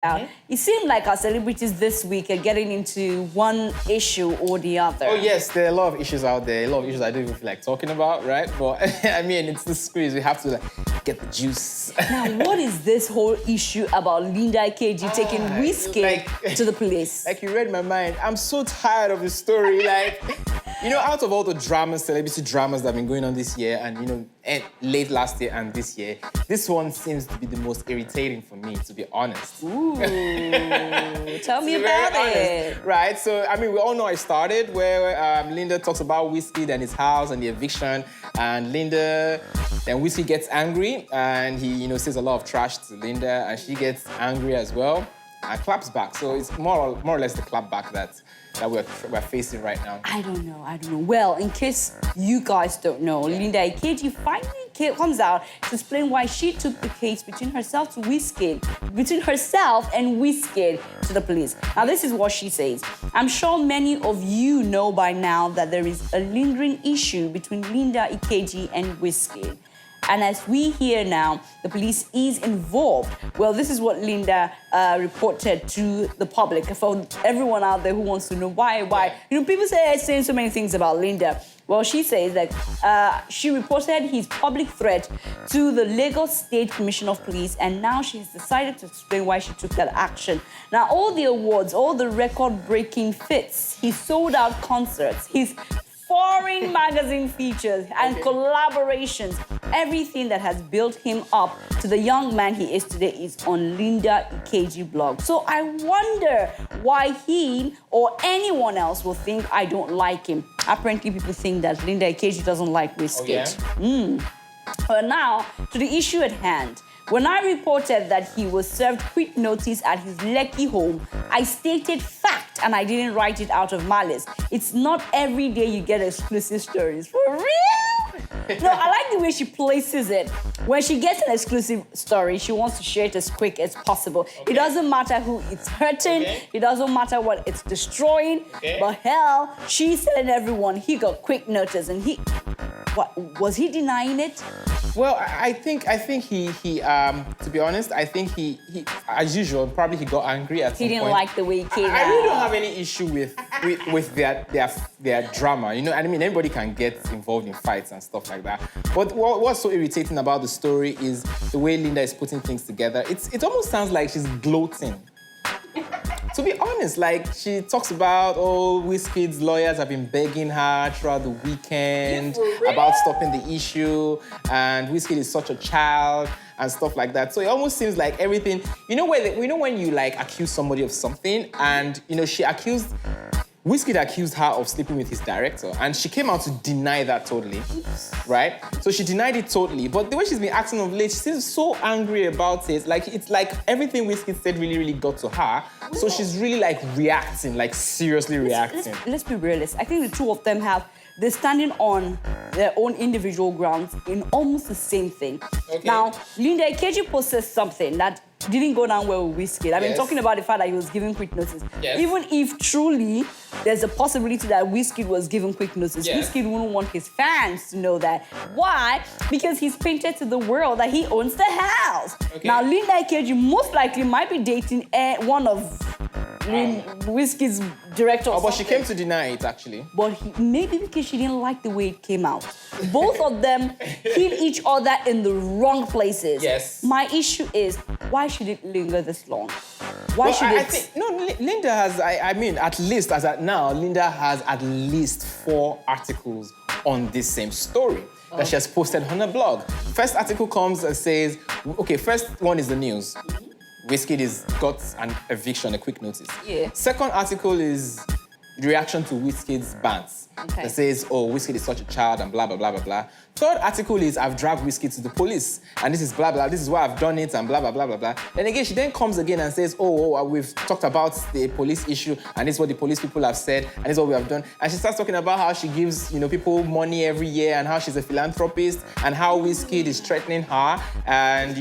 It seemed like our celebrities this week are getting into one issue or the other. Oh, yes, there are a lot of issues out there, a lot of issues I don't even feel like talking about, right? But, I mean, it's the squeeze. We have to get the juice. Now, what is this whole issue about Linda Ikeji taking Wizkid to the police? Like, you read my mind. I'm so tired of the story. Like, you know, out of all the dramas, celebrity dramas that have been going on this year and, you know, late last year and this year, this one seems to be the most irritating for me, to be honest. Ooh, tell me about it. Right, so, I mean, we all know I started where Linda talks about Wizkid and his house and the eviction, and then Wizkid gets angry, and he, you know, says a lot of trash to Linda, and she gets angry as well, and claps back. So it's more or less the clap back that we're facing right now. I don't know. Well, in case you guys don't know, Linda Ikeji finally comes out to explain why she took the case between herself and Wizkid to the police. Now, this is what she says. I'm sure many of you know by now that there is a lingering issue between Linda Ikeji and Wizkid. And as we hear now, the police is involved. Well, this is what Linda reported to the public. For everyone out there who wants to know why. You know, people saying so many things about Linda. Well, she says that she reported his public threat to the Lagos State Commissioner of Police, and now she has decided to explain why she took that action. Now, all the awards, all the record-breaking feats, his sold-out concerts, his foreign magazine features and collaborations, everything that has built him up to the young man he is today is on Linda Ikeji blog. So I wonder why he or anyone else will think I don't like him. Apparently, people think that Linda Ikeji doesn't like Wizkid. Oh, yeah? But now, to the issue at hand. When I reported that he was served quick notice at his Lekki home, I stated fact and I didn't write it out of malice. It's not every day you get exclusive stories. For real? No, I like the way she places it. When she gets an exclusive story, she wants to share it as quick as possible. It doesn't matter who it's hurting. It doesn't matter what it's destroying. But hell, she's telling everyone he got quick notice and what, was he denying it? Well, I think he to be honest, I think he as usual, probably he got angry at some point. He didn't like the way he came out. I really don't have any issue with their drama. You know, I mean, anybody can get involved in fights and stuff like that. But what's so irritating about the story is the way Linda is putting things together. It almost sounds like she's gloating. To be honest, like, she talks about, Wizkid's lawyers have been begging her throughout the weekend about stopping the issue, and Wizkid is such a child and stuff like that. So it almost seems like everything, you know when you like accuse somebody of something, and you know Wizkid accused her of sleeping with his director, and she came out to deny that totally, right? So she denied it totally, but the way she's been acting of late, she seems so angry about it. Like, it's like everything Wizkid said really, really got to her. So she's really like reacting, like seriously reacting. Let's be realistic. I think the two of them they're standing on their own individual grounds in almost the same thing. Okay. Now, Linda Ikeji possessed something that didn't go down well with Wizkid. I've been talking about the fact that he was giving quick notice. Yes. Even if truly there's a possibility that Wizkid was giving quick notice, Wizkid wouldn't want his fans to know that. Why? Because he's painted to the world that he owns the house. Okay. Now, Linda Ikeji most likely might be dating one of Wizkid's director. But she came to deny it, actually. But maybe because she didn't like the way it came out. Both of them hit each other in the wrong places. Yes. My issue is, why should it linger this long? Linda has, I mean, at least, as at now, Linda has at least 4 articles on this same story that she has posted on her blog. First article comes and says, okay, first one is the news. Wizkid has got an eviction, a quick notice. Yeah. Second article is the reaction to Wizkid's bans. Okay. That says, Wizkid is such a child and blah, blah, blah, blah, blah. Third article is, I've dragged Wizkid to the police, and this is blah, blah, this is why I've done it, and blah, blah, blah, blah, blah. Then again, she then comes again and says, we've talked about the police issue, and this is what the police people have said, and this is what we have done. And she starts talking about how she gives, people money every year, and how she's a philanthropist, and how Wizkid is threatening her, and,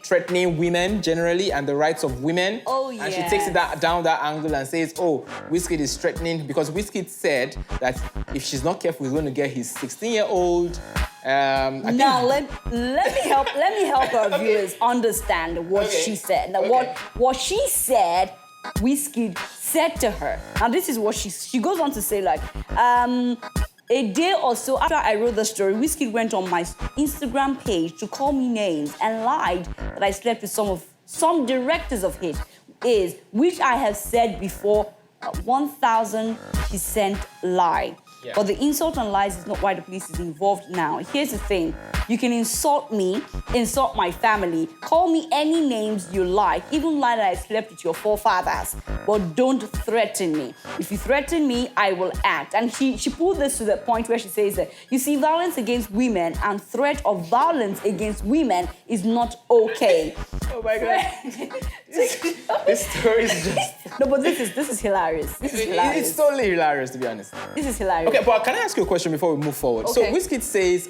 threatening women generally, and the rights of women. And she takes it down that angle and says, Wizkid is threatening, because Wizkid said that if she's not careful, he's going to get his 16-year-old Now let me help our viewers understand what she said. Now what she said, Wizkid said to her. Now this is what she goes on to say, like, a day or so after I wrote the story, Wizkid went on my Instagram page to call me names and lied that I slept with some directors of his, which I have said before, 1,000% lie. Yeah. But the insult and lies is not why the police is involved now. Here's the thing. You can insult me, insult my family, call me any names you like, even lie that I slept with your forefathers, but don't threaten me. If you threaten me, I will act. And she pulled this to the point where she says that, you see, violence against women and threat of violence against women is not okay. Oh my God. This story is just... No, but this is hilarious. This is hilarious. It's totally hilarious, to be honest. This is hilarious. Okay, but can I ask you a question before we move forward? Okay. So Wizkid says,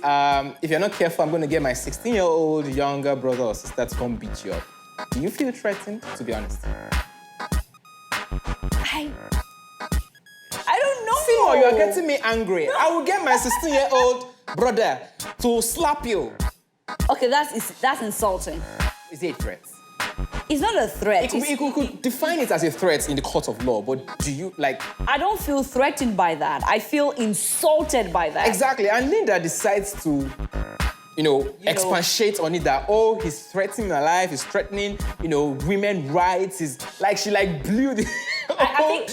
if you're not careful, I'm going to get my 16-year-old younger brother or sister to come beat you up. Do you feel threatened, to be honest? I don't know. Simo, you are getting me angry. No. I will get my 16-year-old brother to slap you. Okay, that's insulting. Is it a threat? It's not a threat. You could define it as a threat in the court of law, but do you, like... I don't feel threatened by that. I feel insulted by that. Exactly, and Linda decides to, expatiate on it that, oh, he's threatening my life, he's threatening, women's rights, she blew the... I think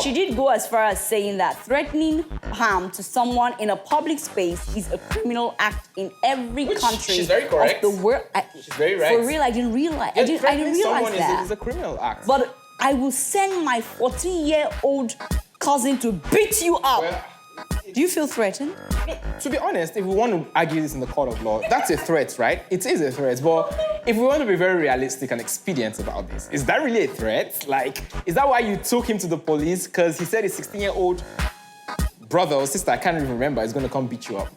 she did go as far as saying that threatening harm to someone in a public space is a criminal act in every country. She's very correct. Of the world. She's very right. For real, I didn't realize. I didn't realize someone that. Is a criminal act. But I will send my 14-year-old cousin to beat you up. Well, do you feel threatened? No, to be honest, if we want to argue this in the court of law, that's a threat, right? It is a threat, but if we want to be very realistic and expedient about this, is that really a threat? Is that why you took him to the police? Because he said his 16-year-old brother or sister, I can't even remember, is going to come beat you up.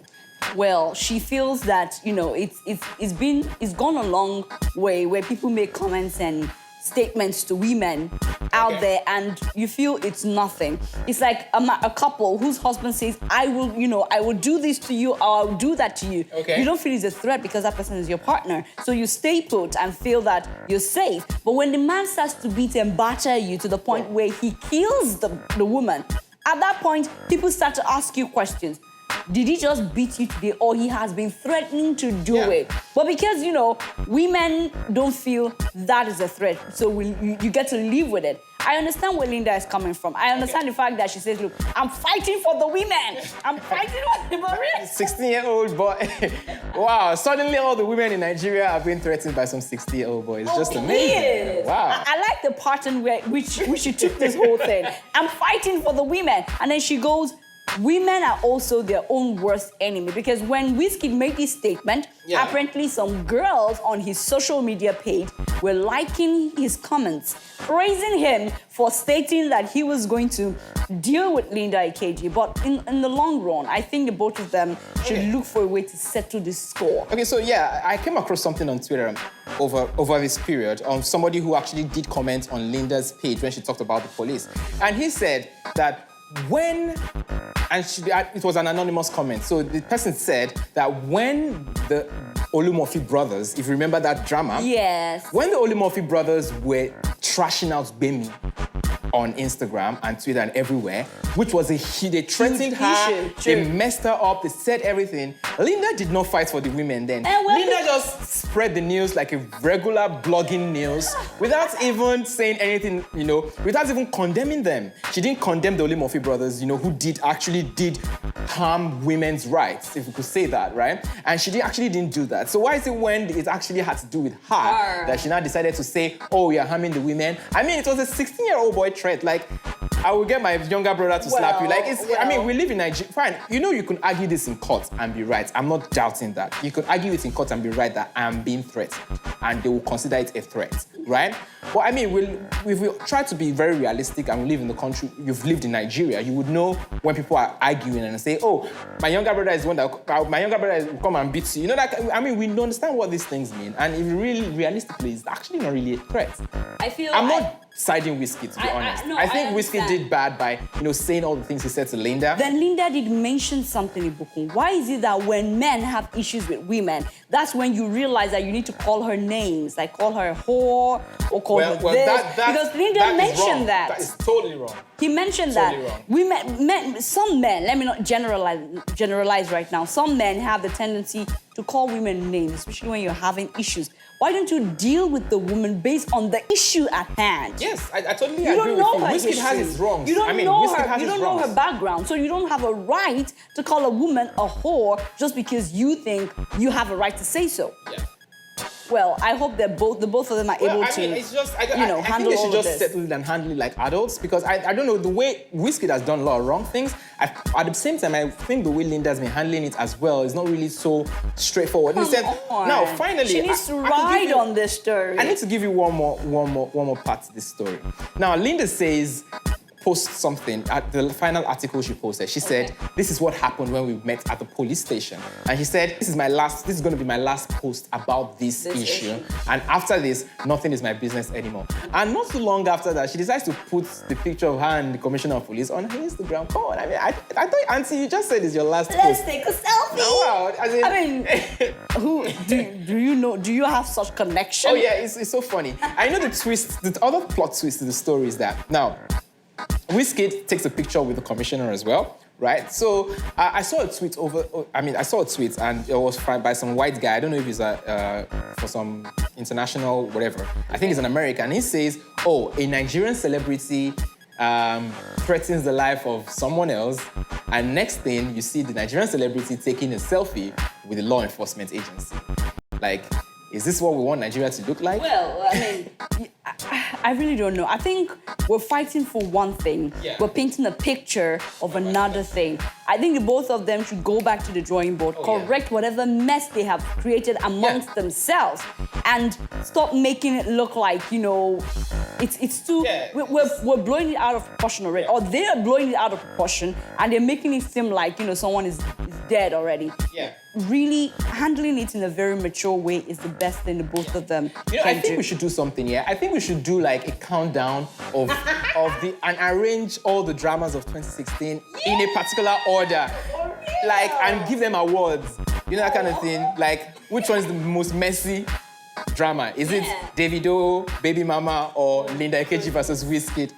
Well, she feels that, it's gone a long way where people make comments and statements to women out there, and you feel it's nothing. It's like a couple whose husband says, I will do this to you, or I'll do that to you. Okay. You don't feel it's a threat because that person is your partner. So you stay put and feel that you're safe. But when the man starts to beat and batter you to the point where he kills the woman, at that point, people start to ask you questions. Did he just beat you today, or he has been threatening to do it? But because, women don't feel that is a threat, so you get to live with it. I understand where Linda is coming from. I understand the fact that she says, look, I'm fighting for the women. I'm fighting for the women. 16-year-old boy. Wow, suddenly all the women in Nigeria are being threatened by some 60-year-old boy. It's just amazing. Wow. I like the pattern which she took this whole thing. I'm fighting for the women. And then she goes, women are also their own worst enemy, because when Wizkid made this statement, apparently some girls on his social media page were liking his comments, praising him for stating that he was going to deal with Linda EKG. But in the long run, I think the both of them should look for a way to settle this score. Okay, so I came across something on Twitter over this period of somebody who actually did comment on Linda's page when she talked about the police. And he said that it was an anonymous comment. So the person said that when the Olumorphy brothers, if you remember that drama, when the Olumorphy brothers were trashing out Bemi on Instagram and Twitter and everywhere, which was they threatened her, they messed her up, they said everything. Linda did not fight for the women then. Linda just spread the news like a regular blogging news without even saying anything, without even condemning them. She didn't condemn the Olumorphy brothers, who actually did harm women's rights, if we could say that, right? And she actually didn't do that. So why is it when it actually had to do with her that she now decided to say, oh, you're harming the women? I mean, it was a 16-year-old boy threat. I will get my younger brother to slap you. We live in Nigeria. Fine, you can argue this in court and be right. I'm not doubting that. You could argue it in court and be right that I'm being threatened, and they will consider it a threat. right? But I mean, if we try to be very realistic and we live in the country, you've lived in Nigeria, you would know when people are arguing and say, oh, my younger brother is one that, my younger brother will come and beat you. You know, that, I mean, we don't understand what these things mean. And if really, realistically, it's actually not really a threat. I'm not siding Wizkid, to be honest. I think Wizkid did bad by, saying all the things he said to Linda. Then Linda did mention something in Bukun. Why is it that when men have issues with women, that's when you realize that you need to call her names, like call her a whore or call her this? Because Linda mentioned that. That is totally wrong. He mentioned totally that. Wrong. Some men, let me not generalize right now, some men have the tendency to call women names, especially when you're having issues. Why don't you deal with the woman based on the issue at hand? Yes, I totally agree with you. Wizkid has his wrongs. You don't know her background, so you don't have a right to call a woman a whore just because you think you have a right to say so. Yeah. Well, I hope that the both of them are able to, it's just, I handle think they should all just of this. settle it and handle it like adults, because I don't know, the way Wizkid has done a lot of wrong things, at the same time, I think the way Linda's been handling it as well is not really so straightforward. Now, finally, she needs to ride on this story. I need to give you one more part to this story. Now, Linda post something at the final article she posted. She said, this is what happened when we met at the police station. And she said, this is going to be my last post about this issue. And after this, nothing is my business anymore. And not too long after that, she decides to put the picture of her and the commissioner of police on her Instagram. Come on, I mean, I thought, Auntie, you just said it's your last post. Let's take a selfie. No, do you have such connection? Oh yeah, it's so funny. I know the other plot twist to the story is that, now, Wizkid takes a picture with the commissioner as well, right? So I saw a tweet and it was by some white guy. I don't know if he's for some international whatever. I think he's an American. And he says, oh, a Nigerian celebrity threatens the life of someone else, and next thing you see the Nigerian celebrity taking a selfie with a law enforcement agency. Like, is this what we want Nigeria to look like? Well, I mean, I really don't know. I think we're fighting for one thing. Yeah. We're painting a picture of another thing. I think the both of them should go back to the drawing board, correct whatever mess they have created amongst themselves, and stop making it look like, it's too... Yeah. We're blowing it out of proportion already, or they're blowing it out of proportion, and they're making it seem like, someone is dead already. Yeah. Really handling it in a very mature way is the best thing the both of them can I think we should do something here. I think we should do like a countdown of and arrange all the dramas of 2016 in a particular order. Like, and give them awards. That kind of thing. Like, which one is the most messy drama? Is it Davido, Baby Mama, or Linda Ikeji versus Wizkid?